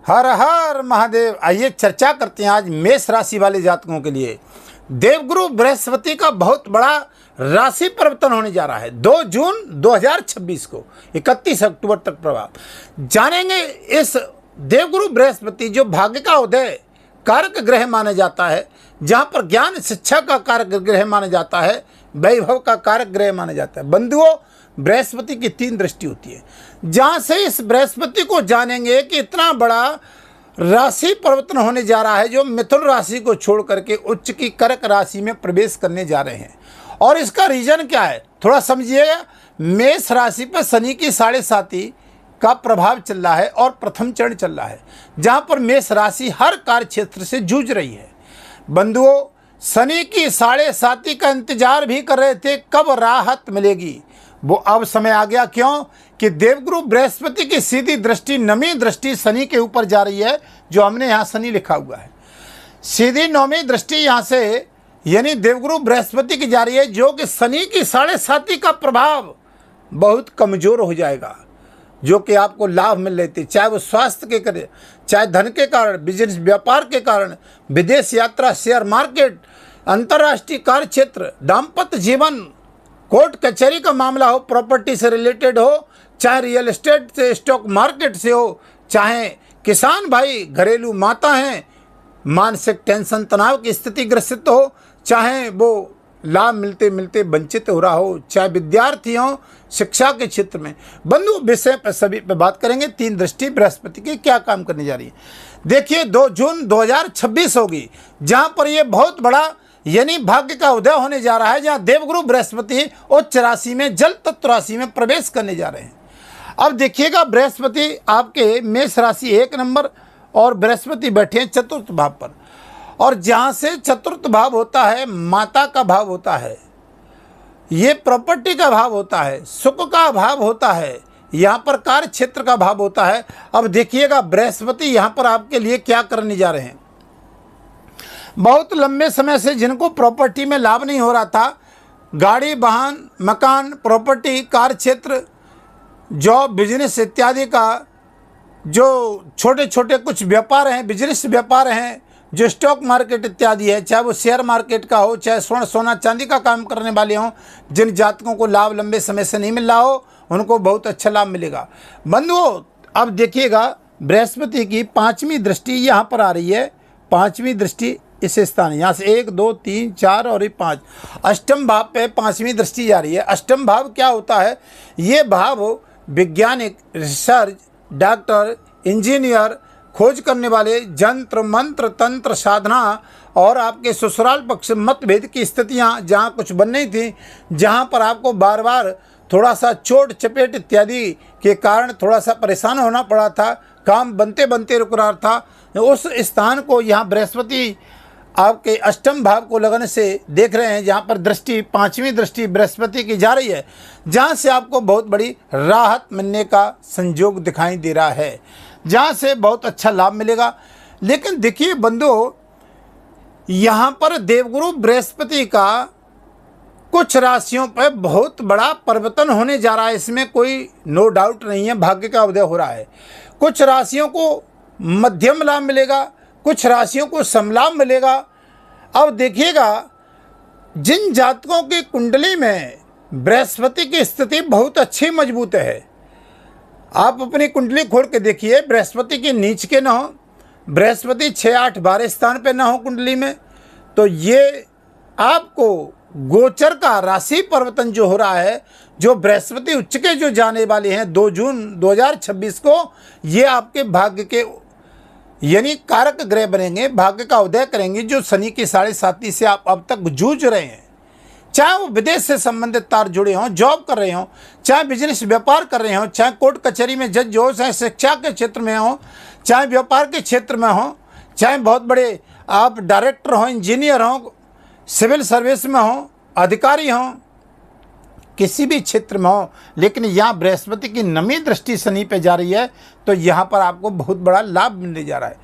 हर हर महादेव। आइए चर्चा करते हैं आज मेष राशि वाले जातकों के लिए। देवगुरु बृहस्पति का बहुत बड़ा राशि परिवर्तन होने जा रहा है 2 जून 2026 को 31 अक्टूबर तक प्रभाव जानेंगे। इस देवगुरु बृहस्पति जो भाग्य का उदय कारक ग्रह माना जाता है, जहां पर ज्ञान शिक्षा का कारक ग्रह माना जाता है, वैभव का कारक ग्रह माना जाता है। बंधुओं, बृहस्पति की 3 दृष्टि होती है, जहां से इस बृहस्पति को जानेंगे कि इतना बड़ा राशि परिवर्तन होने जा रहा है जो मिथुन राशि को छोड़ करके उच्च की कर्क राशि में प्रवेश करने जा रहे हैं। और इसका रीजन क्या है थोड़ा समझिएगा। मेष राशि पर शनि की 7.5 का प्रभाव चल रहा है और प्रथम चरण चल रहा है, जहां पर मेष राशि हर कार्य क्षेत्र से जूझ रही है। बंधुओं, शनि की 7.5 का इंतजार भी कर रहे थे कब राहत मिलेगी, वो अब समय आ गया। क्यों कि देवगुरु बृहस्पति की सीधी दृष्टि, नवी दृष्टि शनि के ऊपर जा रही है, जो हमने यहाँ शनि लिखा हुआ है। सीधी नौवीं दृष्टि यहाँ से यानी देवगुरु बृहस्पति की जा रही है, जो कि शनि की 7.5 का प्रभाव बहुत कमजोर हो जाएगा, जो कि आपको लाभ मिल रहे थे, चाहे वो स्वास्थ्य के कारण, चाहे धन के कारण, बिजनेस व्यापार के कारण, विदेश यात्रा, शेयर मार्केट, अंतर्राष्ट्रीय कार्य क्षेत्र, दाम्पत्य जीवन, कोर्ट कचहरी का मामला हो, प्रॉपर्टी से रिलेटेड हो, चाहे रियल एस्टेट से, स्टॉक मार्केट से हो, चाहे किसान भाई, घरेलू माता हैं, मानसिक टेंशन तनाव की स्थिति ग्रसित हो, चाहे वो लाभ मिलते मिलते वंचित हो रहा हो, चाहे विद्यार्थी हो शिक्षा के क्षेत्र में। बंधु, विषय पर सभी पे बात करेंगे। 3 दृष्टि बृहस्पति की क्या काम करने जा रही है। देखिए 2 जून 2026 होगी, जहां पर ये बहुत बड़ा यानी भाग्य का उदय होने जा रहा है, जहां देवगुरु बृहस्पति उच्च राशि में जल तत्व राशि में प्रवेश करने जा रहे हैं। अब देखिएगा, बृहस्पति आपके मेष राशि 1 नंबर और बृहस्पति बैठे हैं चतुर्थ भाव पर, और जहां से चतुर्थ भाव होता है माता का भाव होता है, ये प्रॉपर्टी का भाव होता है, सुख का भाव होता है, यहाँ पर कार्य क्षेत्र का भाव होता है। अब देखिएगा बृहस्पति यहाँ पर आपके लिए क्या करने जा रहे हैं। बहुत लंबे समय से जिनको प्रॉपर्टी में लाभ नहीं हो रहा था, गाड़ी, वाहन, मकान, प्रॉपर्टी, कार्य क्षेत्र, जॉब, बिजनेस इत्यादि का जो छोटे छोटे कुछ व्यापार हैं, बिजनेस व्यापार हैं, जो स्टॉक मार्केट इत्यादि है, चाहे वो शेयर मार्केट का हो, चाहे स्वर्ण सोना चांदी का काम करने वाले हों, जिन जातकों को लाभ लंबे समय से नहीं मिल रहा हो, उनको बहुत अच्छा लाभ मिलेगा। बंधुओं, अब देखिएगा बृहस्पति की 5वीं दृष्टि यहाँ पर आ रही है। 5वीं दृष्टि इस स्थान, यहाँ से 1 2 3 4 और 5 अष्टम भाव पे 5वीं दृष्टि जा रही है। अष्टम भाव क्या होता है? ये भाव वैज्ञानिक, रिसर्च, डॉक्टर, इंजीनियर, खोज करने वाले, जंत्र मंत्र तंत्र साधना और आपके ससुराल पक्ष मतभेद की स्थितियां जहां कुछ बन नहीं थी, जहां पर आपको बार बार थोड़ा सा चोट चपेट इत्यादि के कारण थोड़ा सा परेशान होना पड़ा था, काम बनते बनते रुक रहा था, उस स्थान को यहाँ बृहस्पति आपके अष्टम भाव को लगन से देख रहे हैं, जहाँ पर दृष्टि 5वीं दृष्टि बृहस्पति की जा रही है, जहाँ से आपको बहुत बड़ी राहत मिलने का संयोग दिखाई दे रहा है, जहाँ से बहुत अच्छा लाभ मिलेगा। लेकिन देखिए बंधुओं, यहाँ पर देवगुरु बृहस्पति का कुछ राशियों पर बहुत बड़ा परिवर्तन होने जा रहा है, इसमें कोई नो डाउट नहीं है। भाग्य का उदय हो रहा है, कुछ राशियों को मध्यम लाभ मिलेगा, कुछ राशियों को समलाभ मिलेगा। अब देखिएगा, जिन जातकों की कुंडली में बृहस्पति की स्थिति बहुत अच्छी मजबूत है, आप अपनी कुंडली खोल के देखिए, बृहस्पति के नीच के न हो, बृहस्पति 6 8 12 स्थान पे न हो कुंडली में, तो ये आपको गोचर का राशि परिवर्तन जो हो रहा है, जो बृहस्पति उच्च के जो जाने वाले हैं 2 जून 2026 को, ये आपके भाग्य के यानी कारक ग्रह बनेंगे, भाग्य का उदय करेंगे, जो शनि की 7.5 से आप अब तक जूझ रहे हैं। चाहे वो विदेश से संबंधित तार जुड़े हों, जॉब कर रहे हों, चाहे बिजनेस व्यापार कर रहे हों, चाहे कोर्ट कचहरी में जज हो, चाहे शिक्षा के क्षेत्र में हो, चाहे व्यापार के क्षेत्र में हो, चाहे बहुत बड़े आप डायरेक्टर हों, इंजीनियर हों, सिविल सर्विस में हों, अधिकारी हों, किसी भी क्षेत्र में हो, लेकिन यहाँ बृहस्पति की नवी दृष्टि शनि पे जा रही है, तो यहाँ पर आपको बहुत बड़ा लाभ मिलने जा रहा है।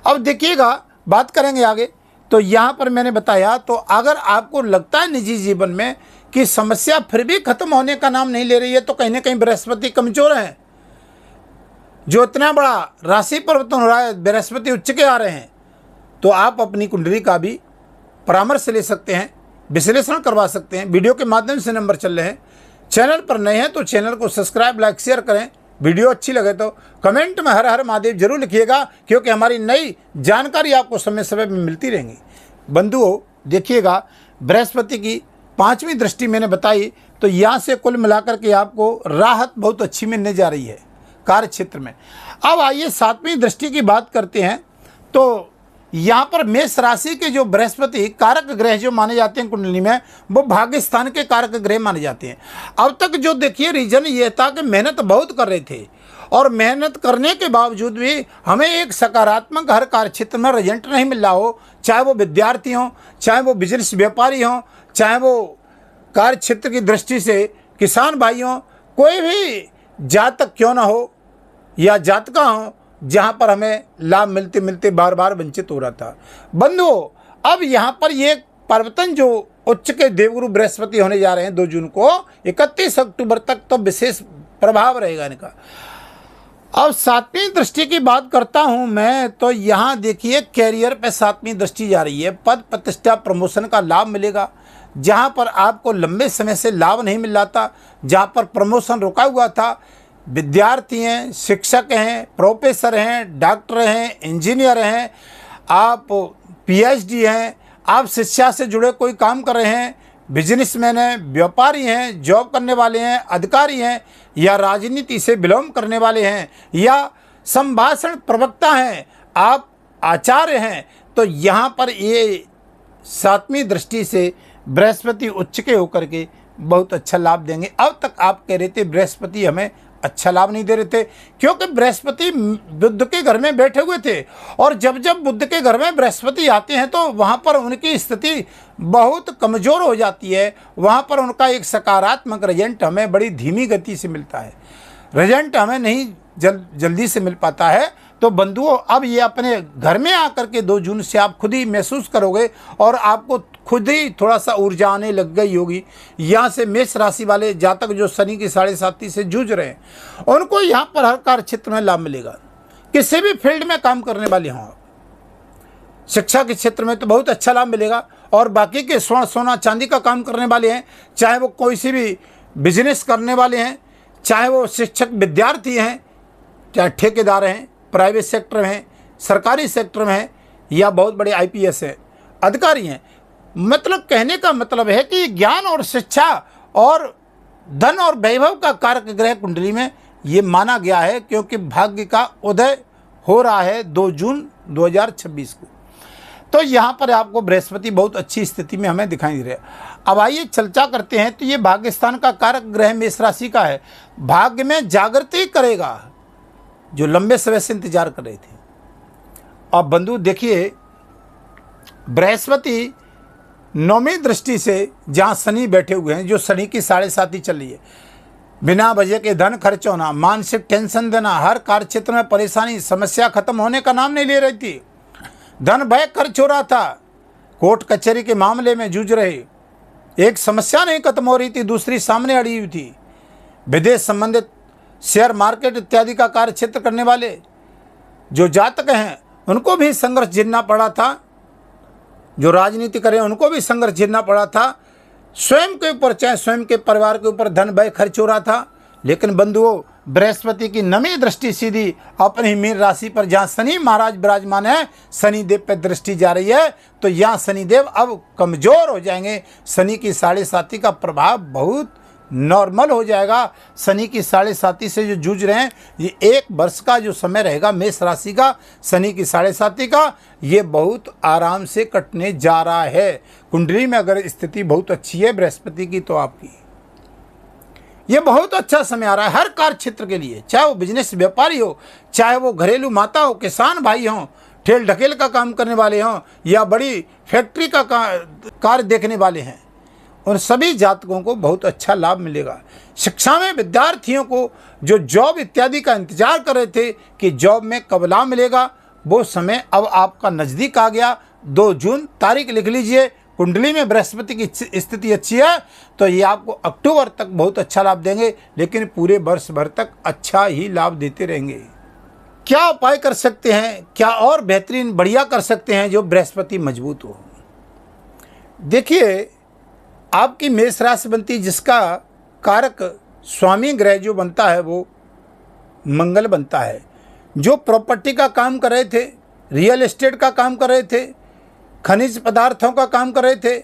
अब देखिएगा, बात करेंगे आगे, तो यहाँ पर मैंने बताया, तो अगर आपको लगता है निजी जीवन में कि समस्या फिर भी खत्म होने का नाम नहीं ले रही है, तो कहीं ना कहीं बृहस्पति कमजोर है। जो इतना बड़ा राशि परिवर्तन हो रहा है, बृहस्पति उच्च के आ रहे हैं, तो आप अपनी कुंडली का भी परामर्श ले सकते हैं, विश्लेषण करवा सकते हैं। वीडियो के माध्यम से नंबर चल रहे हैं। चैनल पर नए हैं तो चैनल को सब्सक्राइब, लाइक, शेयर करें। वीडियो अच्छी लगे तो कमेंट में हर हर महादेव जरूर लिखिएगा, क्योंकि हमारी नई जानकारी आपको समय समय में मिलती रहेंगी। बंधुओं देखिएगा, बृहस्पति की 5वीं दृष्टि मैंने बताई, तो यहाँ से कुल मिलाकर के आपको राहत बहुत अच्छी मिलने जा रही है कार्य क्षेत्र में। अब आइए 7वीं दृष्टि की बात करते हैं। तो यहाँ पर मेष राशि के जो बृहस्पति कारक ग्रह जो माने जाते हैं कुंडली में, वो भाग्य स्थान के कारक ग्रह माने जाते हैं। अब तक जो देखिए रीजन ये था कि मेहनत बहुत कर रहे थे, और मेहनत करने के बावजूद भी हमें एक सकारात्मक हर कार्य क्षेत्र में रिजल्ट नहीं मिल रहा हो, चाहे वो विद्यार्थी हों, चाहे वो बिजनेस व्यापारी हों, चाहे वो कार्य क्षेत्र की दृष्टि से किसान भाई हों, कोई भी जातक क्यों ना हो या जातका हो, जहाँ पर हमें लाभ मिलते मिलते बार बार वंचित हो रहा था। बंधुओं अब यहाँ पर ये परिवर्तन जो उच्च के देवगुरु बृहस्पति होने जा रहे हैं 2 जून को, 31 अक्टूबर तक तो विशेष प्रभाव रहेगा इनका। अब 7वीं दृष्टि की बात करता हूँ मैं, तो यहाँ देखिए कैरियर पे 7वीं दृष्टि जा रही है। पद प्रतिष्ठा प्रमोशन का लाभ मिलेगा, जहाँ पर आपको लंबे समय से लाभ नहीं मिल रहा था, जहाँ पर प्रमोशन रुका हुआ था। विद्यार्थी हैं, शिक्षक हैं, प्रोफेसर हैं, डॉक्टर हैं, इंजीनियर हैं, आप पीएचडी हैं, आप शिक्षा से जुड़े कोई काम कर रहे हैं, बिजनेसमैन हैं, व्यापारी हैं, जॉब करने वाले हैं, अधिकारी हैं, या राजनीति से बिलोंग करने वाले हैं, या संभाषण प्रवक्ता हैं, आप आचार्य हैं, तो यहाँ पर ये 7वीं दृष्टि से बृहस्पति उच्च के होकर के बहुत अच्छा लाभ देंगे। अब तक आप कह रहे थे बृहस्पति हमें अच्छा लाभ नहीं दे रहे थे, क्योंकि बृहस्पति बुध के घर में बैठे हुए थे, और जब जब बुध के घर में बृहस्पति आते हैं तो वहाँ पर उनकी स्थिति बहुत कमज़ोर हो जाती है। वहाँ पर उनका एक सकारात्मक रिजल्ट हमें बड़ी धीमी गति से मिलता है, रिजल्ट हमें नहीं जल्दी से मिल पाता है। तो बंधुओं अब ये अपने घर में आकर के 2 जून से आप खुद ही महसूस करोगे, और आपको खुद ही थोड़ा सा ऊर्जा आने लग गई होगी। यहाँ से मेष राशि वाले जातक जो शनि की 7.5 से जूझ रहे हैं, उनको यहाँ पर हर कार्य क्षेत्र में लाभ मिलेगा। किसी भी फील्ड में काम करने वाले हों, शिक्षा के क्षेत्र में तो बहुत अच्छा लाभ मिलेगा, और बाकी के स्वर्ण सोना चांदी का काम करने वाले हैं, चाहे वो कोई सी भी बिजनेस करने वाले हैं, चाहे वो शिक्षक विद्यार्थी हैं, चाहे ठेकेदार हैं, प्राइवेट सेक्टर में हैं, सरकारी सेक्टर में हैं, या बहुत बड़े आईपीएस हैं, अधिकारी हैं। मतलब कहने का मतलब है कि ज्ञान और शिक्षा और धन और वैभव का कारक ग्रह कुंडली में ये माना गया है, क्योंकि भाग्य का उदय हो रहा है 2 जून 2026 को। तो यहाँ पर आपको बृहस्पति बहुत अच्छी स्थिति में हमें दिखाई दे रहा है। अब आइए चर्चा करते हैं। तो ये भाग्य स्थान का कारक ग्रह मेष राशि का है, भाग्य में जागृति करेगा जो लंबे समय से इंतजार कर रहे थे। अब बंधु देखिए, बृहस्पति 9वीं दृष्टि से जहाँ शनि बैठे हुए हैं, जो शनि की 7.5 चल रही है, बिना वजह के धन खर्च होना, मानसिक टेंशन देना, हर कार्य क्षेत्र में परेशानी, समस्या खत्म होने का नाम नहीं ले रही थी, धन व्यय खर्च हो रहा था, कोर्ट कचहरी के मामले में जूझ रहे, एक समस्या नहीं खत्म हो रही थी, दूसरी सामने अड़ी हुई थी, विदेश संबंधित शेयर मार्केट इत्यादि का कार्य क्षेत्र करने वाले जो जातक हैं उनको भी संघर्ष झेलना पड़ा था, जो राजनीति करें उनको भी संघर्ष झेलना पड़ा था, स्वयं के ऊपर चाहे स्वयं के परिवार के ऊपर धन व्यय खर्च हो रहा था। लेकिन बंधुओं बृहस्पति की 9वीं दृष्टि सीधी अपनी मीन राशि पर जहाँ शनि महाराज विराजमान है, शनिदेव पर दृष्टि जा रही है, तो यहाँ शनिदेव अब कमज़ोर हो जाएंगे। शनि की 7.5 का प्रभाव बहुत नॉर्मल हो जाएगा। शनि की 7.5 से जो जूझ रहे हैं, ये 1 वर्ष का जो समय रहेगा मेष राशि का, शनि की 7.5 का, ये बहुत आराम से कटने जा रहा है। कुंडली में अगर स्थिति बहुत अच्छी है बृहस्पति की, तो आपकी ये बहुत अच्छा समय आ रहा है हर कार्य क्षेत्र के लिए, चाहे वो बिजनेस व्यापारी हो, चाहे वो घरेलू माता हो, किसान भाई हों, ठेल ढकेल का काम करने वाले हों, या बड़ी फैक्ट्री का कार्य देखने वाले हैं, उन सभी जातकों को बहुत अच्छा लाभ मिलेगा। शिक्षा में विद्यार्थियों को जो जॉब इत्यादि का इंतजार कर रहे थे कि जॉब में कब लाभ मिलेगा, वो समय अब आपका नज़दीक आ गया। 2 जून तारीख लिख लीजिए। कुंडली में बृहस्पति की स्थिति अच्छी है, तो ये आपको अक्टूबर तक बहुत अच्छा लाभ देंगे, लेकिन पूरे वर्ष भर तक अच्छा ही लाभ देते रहेंगे। क्या उपाय कर सकते हैं, क्या और बेहतरीन बढ़िया कर सकते हैं जो बृहस्पति मजबूत हो। देखिए, आपकी मेष राशि बनती है जिसका कारक स्वामी ग्रह जो बनता है वो मंगल बनता है। जो प्रॉपर्टी का काम कर रहे थे, रियल एस्टेट का काम कर रहे थे, खनिज पदार्थों का काम कर रहे थे,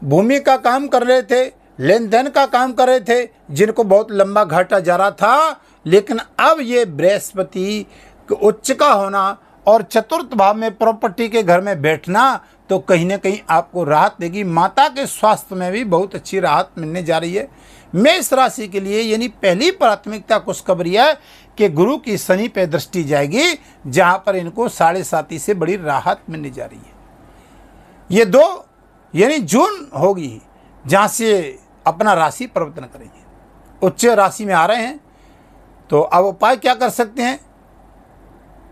भूमि का काम कर रहे थे, लेन देन का काम कर रहे थे, जिनको बहुत लंबा घाटा जा रहा था, लेकिन अब ये बृहस्पति उच्च का होना और चतुर्थ भाव में प्रॉपर्टी के घर में बैठना तो कहीं ना कहीं आपको राहत देगी। माता के स्वास्थ्य में भी बहुत अच्छी राहत मिलने जा रही है। मेष राशि के लिए यानी पहली प्राथमिकता खुशखबरी है कि गुरु की शनि पे दृष्टि जाएगी, जहां पर इनको 7.5 से बड़ी राहत मिलने जा रही है। ये 2 यानी जून होगी जहां से अपना राशि परिवर्तन करेंगे, उच्च राशि में आ रहे हैं। तो अब उपाय क्या कर सकते हैं,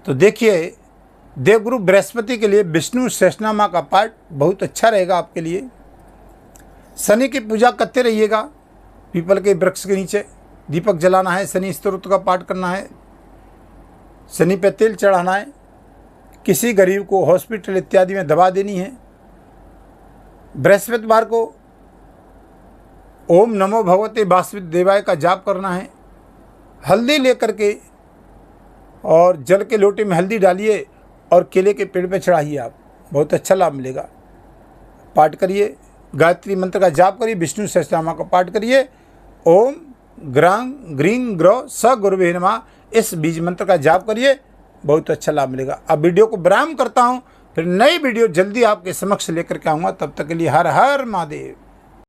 तो देखिए, देवगुरु बृहस्पति के लिए विष्णु सहस्रनाम का पाठ बहुत अच्छा रहेगा आपके लिए। शनि की पूजा करते रहिएगा, पीपल के वृक्ष के नीचे दीपक जलाना है, शनि स्तोत्र का पाठ करना है, शनि पे तेल चढ़ाना है, किसी गरीब को हॉस्पिटल इत्यादि में दवा देनी है। बृहस्पतिवार को ओम नमो भगवते वासुदेवाय का जाप करना है। हल्दी लेकर के और जल के लोटे में हल्दी डालिए और केले के पेड़ पे चढ़ाइए, आप बहुत अच्छा लाभ मिलेगा। पाठ करिए, गायत्री मंत्र का जाप करिए, विष्णु सहस्रनाम का पाठ करिए। ओम ग्रांग ग्रीं ग्रह स गुरुवे नमः, इस बीज मंत्र का जाप करिए, बहुत अच्छा लाभ मिलेगा। अब वीडियो को विराम करता हूँ, फिर नई वीडियो जल्दी आपके समक्ष लेकर के आऊँगा। तब तक के लिए हर हर महादेव।